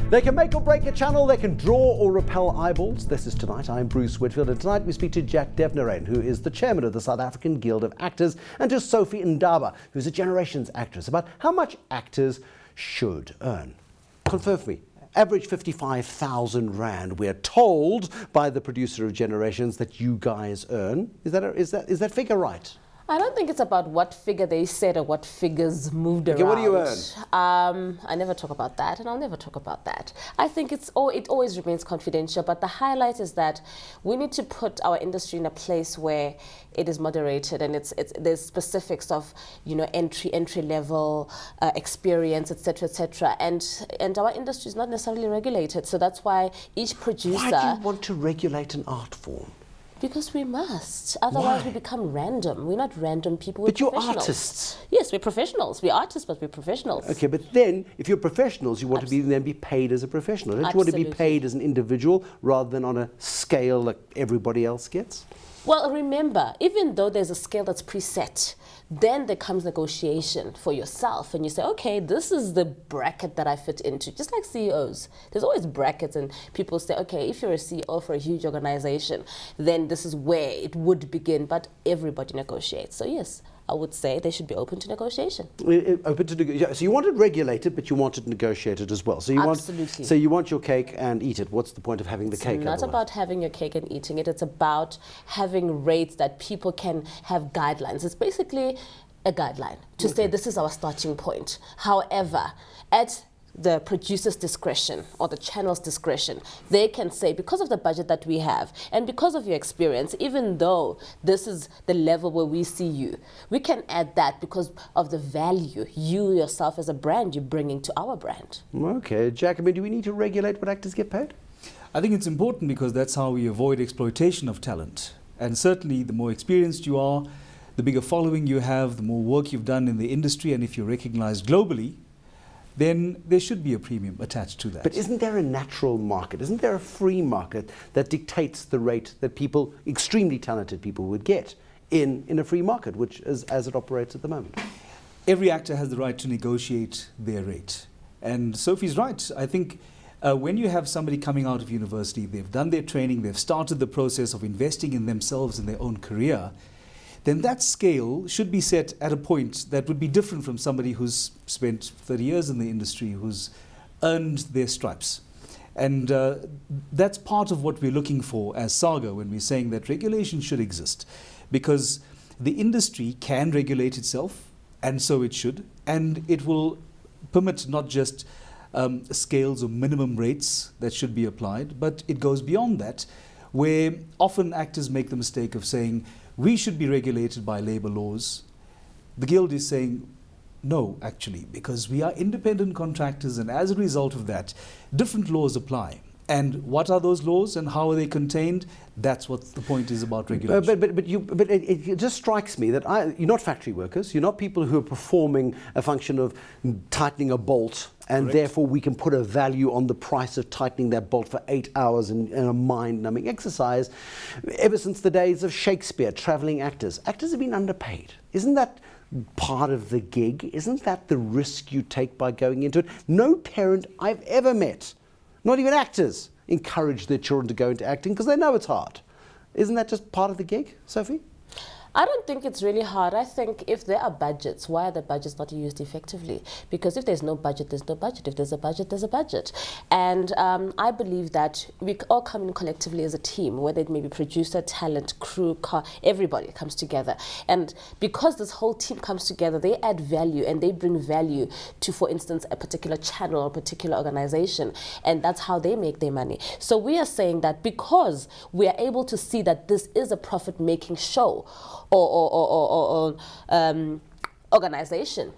They can make or break a channel, they can draw or repel eyeballs. This is Tonight. I'm Bruce Whitfield, and tonight we speak to Jack Devnarain, who is the chairman of the South African Guild of Actors, and to Sophie Ndaba, who's a Generations actress, about how much actors should earn. Confirm for me. Average 55,000 Rand, we're told by the producer of Generations that you guys earn. Is that figure right? I don't think it's about what figure they said or what figures moved around. What do you earn? I never talk about that, and I'll never talk about that. I think it always remains confidential, but the highlight is that we need to put our industry in a place where it is moderated, and there's specifics of, entry level experience, etc., and our industry is not necessarily regulated. So that's why each producer. Why do you want to regulate an art form? Because we must. Otherwise, we become random. We're not random people. We're professionals. But you're artists. Yes, we're professionals. We're artists, but we're professionals. Okay, but then, if you're professionals, you want to then be paid as a professional. Don't you want to be paid as an individual rather than on a scale like everybody else gets? Well, remember, even though there's a scale that's preset, then there comes negotiation for yourself, and you say, okay, this is the bracket that I fit into. Just like CEOs, there's always brackets, and people say, okay, if you're a CEO for a huge organization, then this is where it would begin, but everybody negotiates. So yes, I would say they should be open to negotiation. Open to negotiation. So you want it regulated, but you want it negotiated as well. So you Absolutely. So you want your cake and eat it. What's the point of having the cake? It's not about having your cake and eating it. It's about having rates that people can have guidelines. It's basically a guideline to say this is our starting point. However, at the producer's discretion or the channel's discretion, they can say, because of the budget that we have and because of your experience, even though this is the level where we see you, we can add that because of the value you yourself as a brand you're bringing to our brand. Okay, Jack, do we need to regulate what actors get paid? I think it's important because that's how we avoid exploitation of talent. And certainly the more experienced you are, the bigger following you have, the more work you've done in the industry, and if you're recognized globally, then there should be a premium attached to that. But isn't there a natural market? Isn't there a free market that dictates the rate that people, extremely talented people, would get in a free market, which is as it operates at the moment? Every actor has the right to negotiate their rate. And Sophie's right. I think when you have somebody coming out of university, they've done their training, they've started the process of investing in themselves and their own career, then that scale should be set at a point that would be different from somebody who's spent 30 years in the industry, who's earned their stripes. And that's part of what we're looking for as Saga when we're saying that regulation should exist. Because the industry can regulate itself, and so it should, and it will permit not just scales or minimum rates that should be applied, but it goes beyond that, where often actors make the mistake of saying, we should be regulated by labor laws. The Guild is saying, no, actually, because we are independent contractors, and as a result of that, different laws apply. And what are those laws and how are they contained? That's what the point is about regulation. But it just strikes me that you're not factory workers. You're not people who are performing a function of tightening a bolt, and Correct. Therefore we can put a value on the price of tightening that bolt for 8 hours in a mind-numbing exercise. Ever since the days of Shakespeare, travelling actors have been underpaid. Isn't that part of the gig? Isn't that the risk you take by going into it? No parent I've ever met, not even actors, encourage their children to go into acting because they know it's hard. Isn't that just part of the gig, Sophie? I don't think it's really hard. I think if there are budgets, why are the budgets not used effectively? Because if there's no budget, there's no budget. If there's a budget, there's a budget. And I believe that we all come in collectively as a team, whether it may be producer, talent, crew, everybody comes together. And because this whole team comes together, they add value and they bring value to, for instance, a particular channel or a particular organization. And that's how they make their money. So we are saying that because we are able to see that this is a profit-making show, or organization,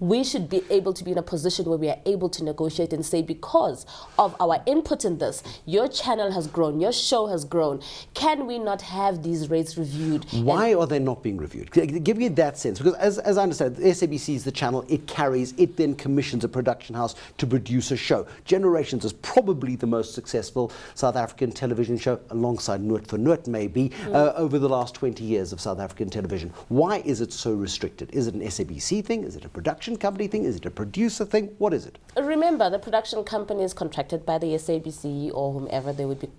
we should be able to be in a position where we are able to negotiate and say, because of our input in this, your channel has grown, your show has grown, can we not have these rates reviewed? Why are they not being reviewed? Give me that sense, because as I understand, SABC is the channel, it then commissions a production house to produce a show. Generations is probably the most successful South African television show, alongside Noot for Noot maybe, over the last 20 years of South African television. Why is it so restricted? Is it an SABC thing? Is it a production production company thing? Is it a producer thing? What is it? Remember, the production company is contracted by the SABC or whomever they would be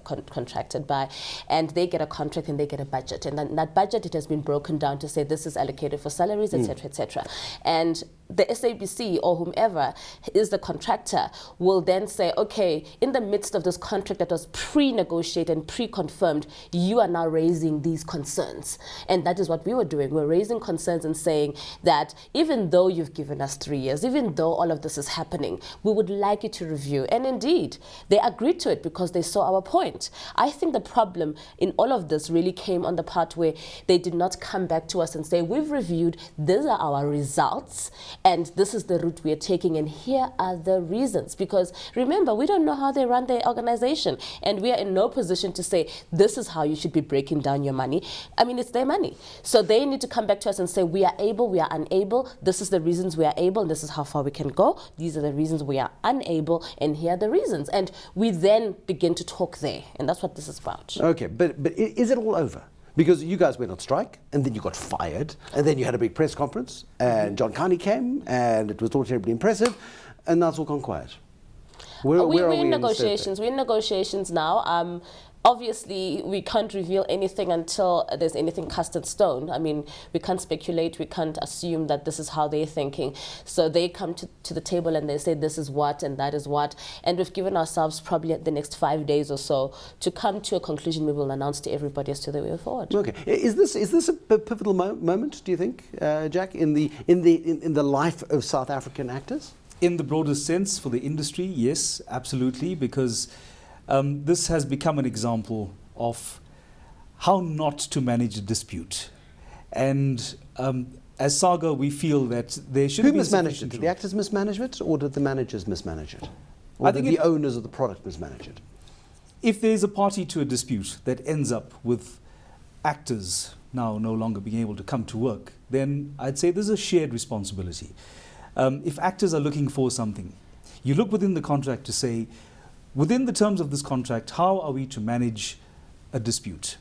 contracted by, and they get a contract and they get a budget. And then that budget, it has been broken down to say this is allocated for salaries, etc., etc. And the SABC or whomever is the contractor will then say, okay, in the midst of this contract that was pre-negotiated and pre-confirmed, you are now raising these concerns. And that is what we were doing. We're raising concerns and saying that even though you've given us 3 years, even though all of this is happening, we would like you to review. And indeed, they agreed to it because they saw our point. I think the problem in all of this really came on the part where they did not come back to us and say, we've reviewed, these are our results, and this is the route we are taking, and here are the reasons. Because remember, we don't know how they run their organization, and we are in no position to say, this is how you should be breaking down your money. I mean, it's their money. So they need to come back to us and say, we are able, we are unable, this is the reasons we are able, and this is how far we can go. These are the reasons we are unable, and here are the reasons. And we then begin to talk there, and that's what this is about. Okay, but is it all over? Because you guys went on strike, and then you got fired, and then you had a big press conference, and John Carney came, and it was all terribly impressive, and now it's all gone quiet. Where are we in negotiations. We're in negotiations now. Obviously, we can't reveal anything until there's anything cast in stone. I mean, we can't speculate, we can't assume that this is how they're thinking. So they come to the table and they say this is what and that is what. And we've given ourselves probably the next 5 days or so to come to a conclusion we will announce to everybody as to the way forward. Okay. Is this a pivotal moment, do you think, Jack, in the life of South African actors? In the broadest sense, for the industry, yes, absolutely, because this has become an example of how not to manage a dispute. And as Saga, we feel that there should be... Who mismanaged it? Did the actors mismanage it, or did the managers mismanage it? Or I think did the owners of the product mismanage it? If there is a party to a dispute that ends up with actors now no longer being able to come to work, then I'd say there's a shared responsibility. If actors are looking for something, you look within the contract to say, within the terms of this contract, how are we to manage a dispute?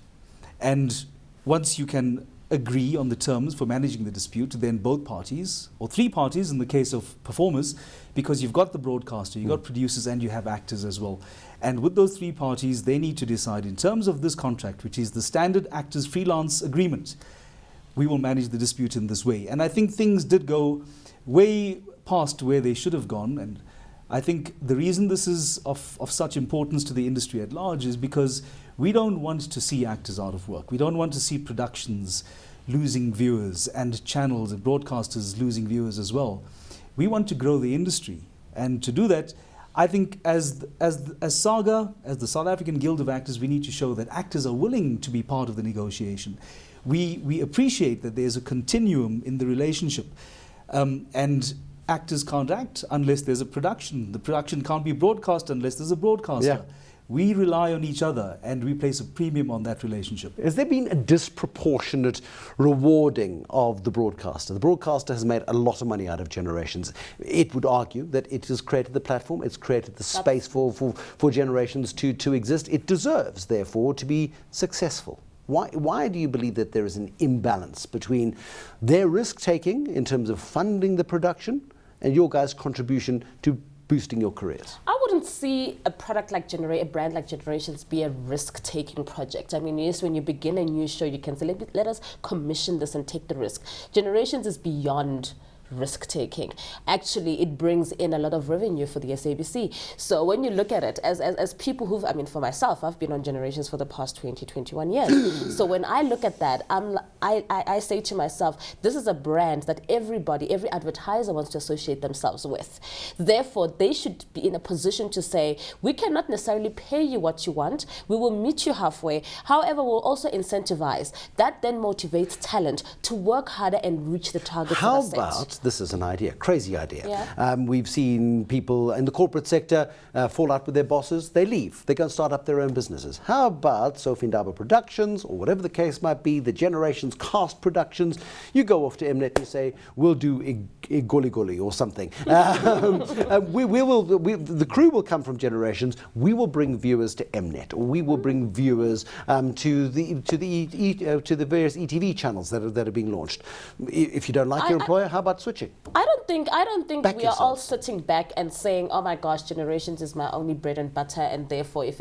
And once you can agree on the terms for managing the dispute, then both parties, or three parties in the case of performers, because you've got the broadcaster, you've got producers, and you have actors as well. And with those three parties, they need to decide in terms of this contract, which is the standard actors freelance agreement, we will manage the dispute in this way. And I think things did go way past where they should have gone. And I think the reason this is of such importance to the industry at large is because we don't want to see actors out of work. We don't want to see productions losing viewers and channels and broadcasters losing viewers as well. We want to grow the industry. And to do that, I think as SAGA, as the South African Guild of Actors, we need to show that actors are willing to be part of the negotiation. We appreciate that there's a continuum in the relationship. And actors can't act unless there's a production. The production can't be broadcast unless there's a broadcaster. Yeah. We rely on each other and we place a premium on that relationship. Has there been a disproportionate rewarding of the broadcaster? The broadcaster has made a lot of money out of Generations. It would argue that it has created the platform, it's created the space for Generations to exist. It deserves, therefore, to be successful. Why do you believe that there is an imbalance between their risk-taking in terms of funding the production and your guys' contribution to boosting your careers? I wouldn't see a product like a brand like Generations be a risk-taking project. I mean, yes, when you begin a new show, you can say, let us commission this and take the risk. Generations is beyond risk-taking. Actually, it brings in a lot of revenue for the SABC. So when you look at it, as people who've, I mean, for myself, I've been on Generations for the past 20, 21 years. So when I look at that, I say to myself, this is a brand that every advertiser wants to associate themselves with. Therefore, they should be in a position to say, we cannot necessarily pay you what you want. We will meet you halfway. However, we'll also incentivize. That then motivates talent to work harder and reach the targets that are set. How about, this is an idea, crazy idea. Yeah. We've seen people in the corporate sector fall out with their bosses. They leave. They go and start up their own businesses. How about Sophie Ndaba Productions, or whatever the case might be, the Generations cast productions? You go off to Mnet and you say, we'll do Igoli Goli or something. The crew will come from Generations. We will bring viewers to Mnet, or we will bring viewers to the various ETV channels that are being launched. If you don't like your employer, how about switching? I don't think Back we are all yourselves. sitting back and saying, "Oh my gosh, Generations is my only bread and butter, and therefore if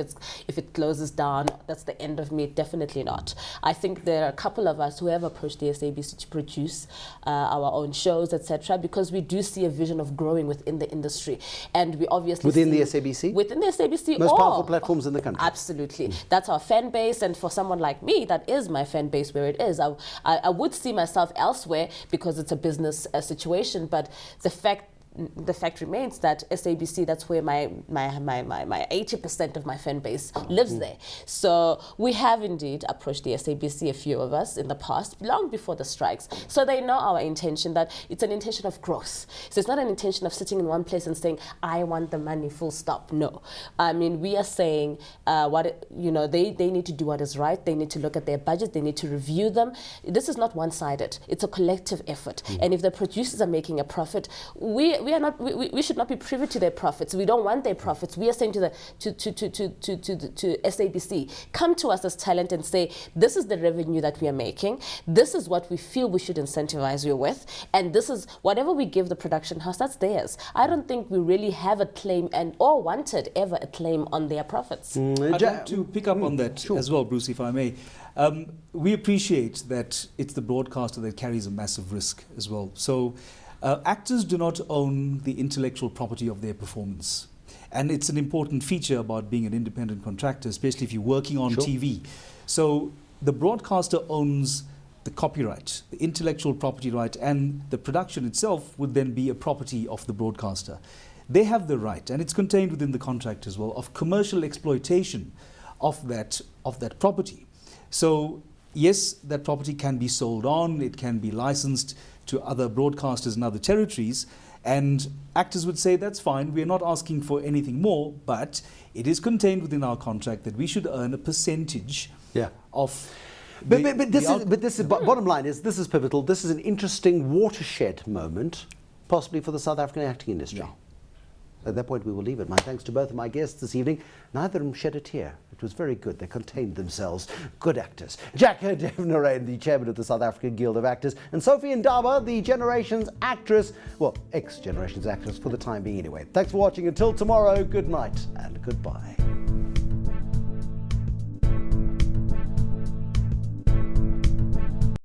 it closes down, that's the end of me." Definitely not. I think there are a couple of us who have approached the SABC to produce our own shows, etc., because we do see a vision of growing within the industry, and we obviously Within the see SABC? within the SABC, Most powerful platforms in the country. Absolutely, that's our fan base, and for someone like me, that is my fan base where it is. I would see myself elsewhere because it's a business situation, but the fact remains that SABC, that's where my 80% of my fan base lives there. So we have indeed approached the SABC, a few of us, in the past, long before the strikes. So they know our intention, that it's an intention of growth. So it's not an intention of sitting in one place and saying, "I want the money, full stop." No. I mean, we are saying they need to do what is right. They need to look at their budget. They need to review them. This is not one-sided. It's a collective effort. And if the producers are making a profit, we should not be privy to their profits. We don't want their profits. We are saying to SABC, come to us as talent and say, this is the revenue that we are making. This is what we feel we should incentivize you with. And this is whatever we give the production house, that's theirs. I don't think we really have a claim or wanted ever a claim on their profits. I'd like to pick up on that as well, Bruce, if I may. We appreciate that it's the broadcaster that carries a massive risk as well. So actors do not own the intellectual property of their performance. And it's an important feature about being an independent contractor, especially if you're working on TV. So the broadcaster owns the copyright, the intellectual property right, and the production itself would then be a property of the broadcaster. They have the right, and it's contained within the contract as well, of commercial exploitation of that property. So yes, that property can be sold on, it can be licensed to other broadcasters in other territories, and actors would say that's fine, we're not asking for anything more, but it is contained within our contract that we should earn a percentage of But this is bottom line is, this is pivotal. This is an interesting watershed moment, possibly for the South African acting industry. Yeah. At that point, we will leave it. My thanks to both of my guests this evening. Neither of them shed a tear. It was very good. They contained themselves. Good actors. Jack Devnarain, the chairman of the South African Guild of Actors, and Sophie Ndaba, the Generations actress, well, ex-Generations actress for the time being anyway. Thanks for watching. Until tomorrow, good night and goodbye.